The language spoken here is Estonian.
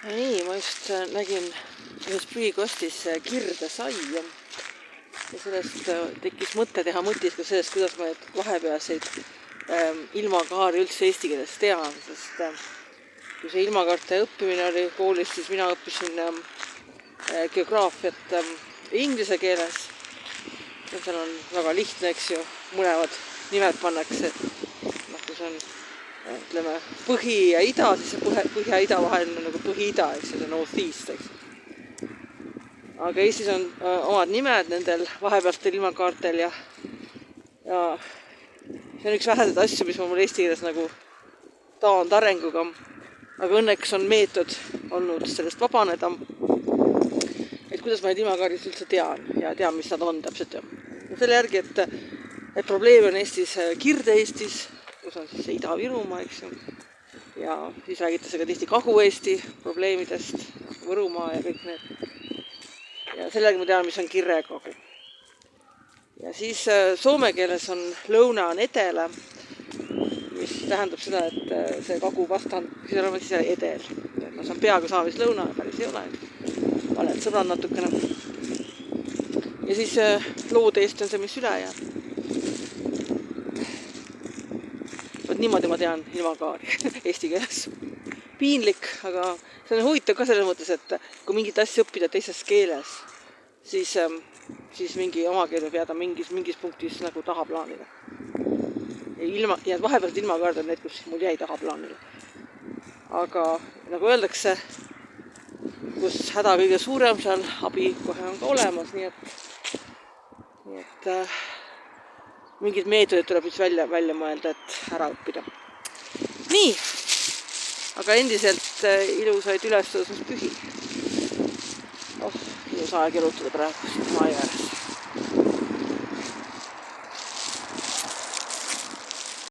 Nii, ma just nägin ühes prügikostis kirdesaia ja sellest tekkis mõte teha mõtis ka sellest, kuidas ma vahepealseid ilmakaari üldse eesti keeles tean, sest kui see ilmakaarte õppimine oli koolis, siis mina õppisin geograafiat inglise keeles. Ja seal on väga lihtne, eks ju, mõlemad nimed pannakse, kui see on ütleme, põhi ja ida, siis see põhja ja ida vahel on nagu põhi-ida, eks ju, see north-east, eks. Aga Eestis on omad nimed nendel vahepealstel ilmakaartel ja see on üks väheseid asju, mis mul eesti keeles nagu taandarenguga. Aga õnneks on meetod olnud sellest vabaneda, et kuidas ma neid ilmakaardid üldse tean ja tean, mis nad on täpselt. Ja selle järgi, et probleem on Eestis Kirde-Eestis, kus on siis Ida-Virumaa, eks ju. Ja siis räägitakse ka tihti Kagu-Eesti probleemidest, Võrumaa ja kõik need. Ja selle järgi ma tean, mis on Kirre ja Kagu. Ja siis soome keeles on lõuna on edele, mis tähendab seda, et see Kagu vastand, siis olema siis edel. No see on peaaegu sama, mis lõuna, päris ei ole. Valed sõbrad natukene. Ja siis loode Eesti on see, mis üle jääb. Niimoodi ma tean ilmakaari eesti keeles. Piinlik, aga see on huvitav ka selles mõttes, et kui mingit asja õppida teises keeles, siis mingi oma keel võib jääda mingis punktis nagu tahaplaanile. Ja vahepealsed ilmakaard on need, kus mul jäi tahaplaanile. Aga nagu öeldakse, kus häda kõige suurem, seal abi kohe on ka olemas, nii et mingid meetodid tuleb üks välja mõelda, et ära õppida. Nii, aga endiselt ilusaid ülestõusmispühi. Ilus aeg elutada praegu maa ääres.